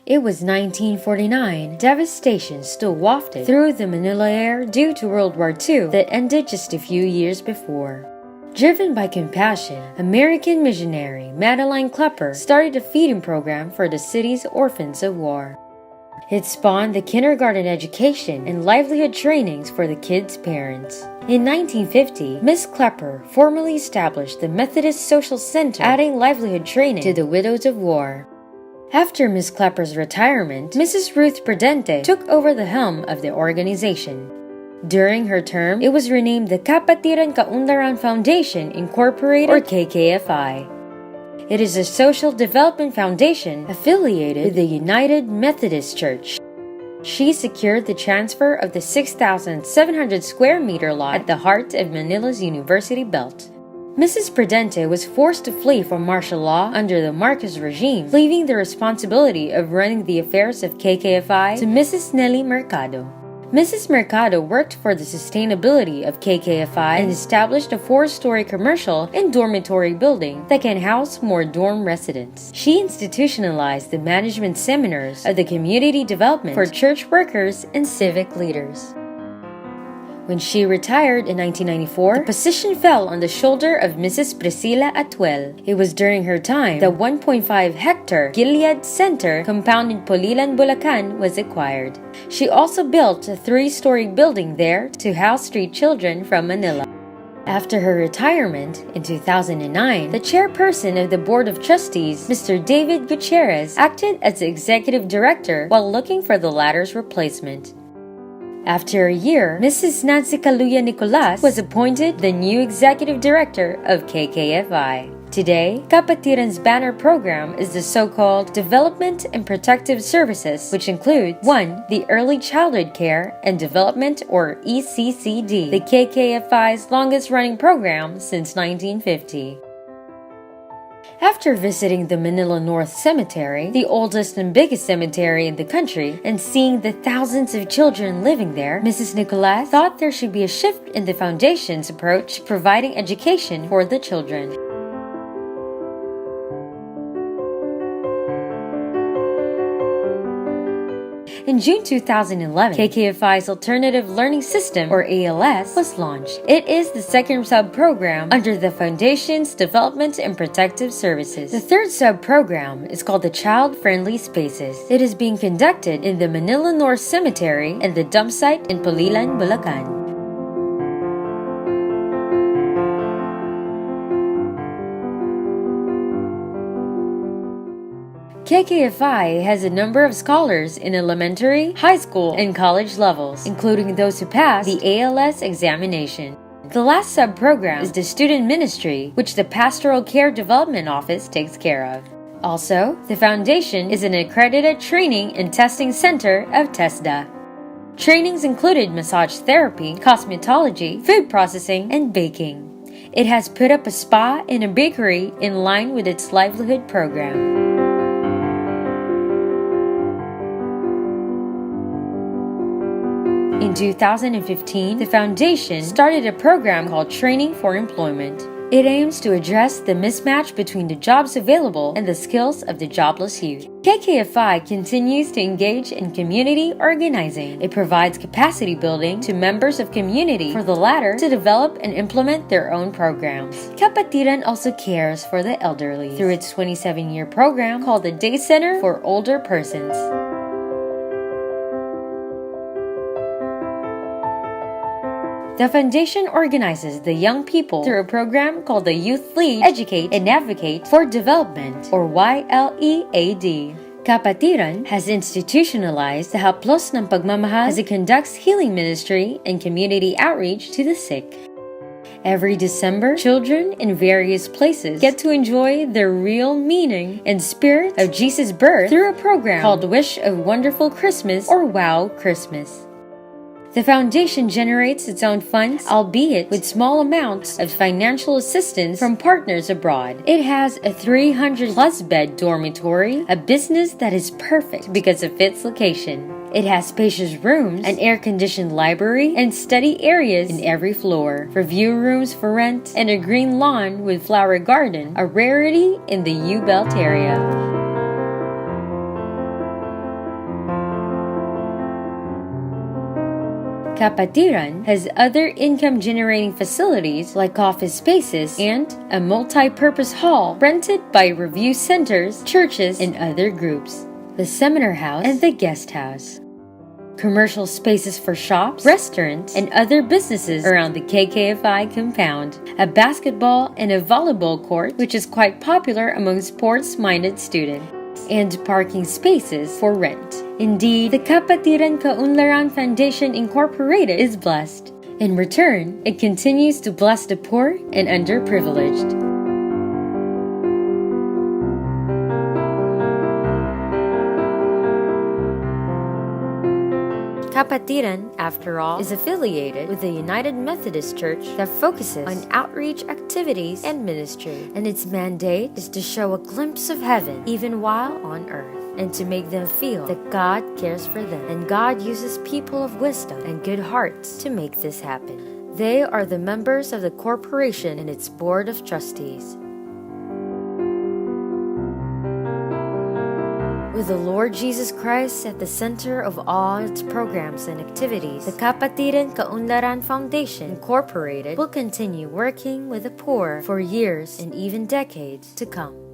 It was 1949. Devastation still wafted through the Manila air due to World War II that ended just a few years before. Driven by compassion, American missionary Madeline Klepper started a feeding program for the city's orphans of war. It spawned the kindergarten education and livelihood trainings for the kids' parents. In 1950, Miss Klepper formally established the Methodist Social Center, adding livelihood training to the widows of war. After Miss Klepper's retirement, Mrs. Ruth Prudente took over the helm of the organization. During her term, it was renamed the Kapatiran-Kaunlaran Foundation Inc, or KKFI. It is a social development foundation affiliated with the United Methodist Church. She secured the transfer of the 6,700 square meter lot at the heart of Manila's University Belt. Mrs. Prudente was forced to flee from martial law under the Marcos regime, leaving the responsibility of running the affairs of KKFI to Mrs. Nelly Mercado. Mrs. Mercado worked for the sustainability of KKFI and established a 4-story commercial and dormitory building that can house more dorm residents. She institutionalized the management seminars of the community development for church workers and civic leaders. When she retired in 1994, the position fell on the shoulder of Mrs. Priscilla Atuel. It was during her time the 1.5-hectare Gilead Center compound in Pulilan, Bulacan was acquired. She also built a 3-story building there to house street children from Manila. After her retirement in 2009, the chairperson of the Board of Trustees, Mr. David Gutierrez, acted as the executive director while looking for the latter's replacement. After a year, Mrs. Nancy Caluya Nicolas was appointed the new executive director of KKFI. Today, Kapatiran's banner program is the so-called Development and Protective Services, which include 1. The Early Childhood Care and Development, or ECCD, the KKFI's longest-running program since 1950. After visiting the Manila North Cemetery, the oldest and biggest cemetery in the country, and seeing the thousands of children living there, Mrs. Nicolas thought there should be a shift in the foundation's approach to providing education for the children. In June 2011, KKFI's Alternative Learning System, or ALS, was launched. It is the second sub-program under the Foundation's Development and Protective Services. The third sub-program is called the Child-Friendly Spaces. It is being conducted in the Manila North Cemetery and the dump site in Pulilan, Bulacan. KKFI has a number of scholars in elementary, high school, and college levels, including those who pass the ALS examination. The last sub-program is the Student Ministry, which the Pastoral Care Development Office takes care of. Also, the Foundation is an accredited training and testing center of TESDA. Trainings included massage therapy, cosmetology, food processing, and baking. It has put up a spa and a bakery in line with its livelihood program. In 2015, the Foundation started a program called Training for Employment. It aims to address the mismatch between the jobs available and the skills of the jobless youth. KKFI continues to engage in community organizing. It provides capacity building to members of community for the latter to develop and implement their own programs. Kapatiran also cares for the elderly through its 27-year program called the Day Center for Older Persons. The Foundation organizes the young people through a program called the Youth Lead Educate and Advocate for Development, or YLEAD. Kapatiran has institutionalized the Haplos ng Pagmamahal as it conducts healing ministry and community outreach to the sick. Every December, children in various places get to enjoy the real meaning and spirit of Jesus' birth through a program called Wish of Wonderful Christmas, or WOW Christmas. The Foundation generates its own funds, albeit with small amounts of financial assistance from partners abroad. It has a 300-plus bed dormitory, a business that is perfect because of its location. It has spacious rooms, an air-conditioned library, and study areas in every floor, review rooms for rent, and a green lawn with flower garden, a rarity in the U-Belt area. Kapatiran has other income-generating facilities like office spaces and a multi-purpose hall rented by review centers, churches, and other groups, the seminar house, and the guest house. Commercial spaces for shops, restaurants, and other businesses around the KKFI compound, a basketball and a volleyball court, which is quite popular among sports-minded students, and parking spaces for rent. Indeed, the Kapatiran-Kaunlaran Foundation Inc. is blessed. In return, it continues to bless the poor and underprivileged. Kapatiran, after all, is affiliated with the United Methodist Church that focuses on outreach activities and ministry, and its mandate is to show a glimpse of heaven even while on earth, and to make them feel that God cares for them, and God uses people of wisdom and good hearts to make this happen. They are the members of the corporation and its board of trustees. With the Lord Jesus Christ at the center of all its programs and activities, the Kapatiran-Kaunlaran Foundation Inc. will continue working with the poor for years and even decades to come.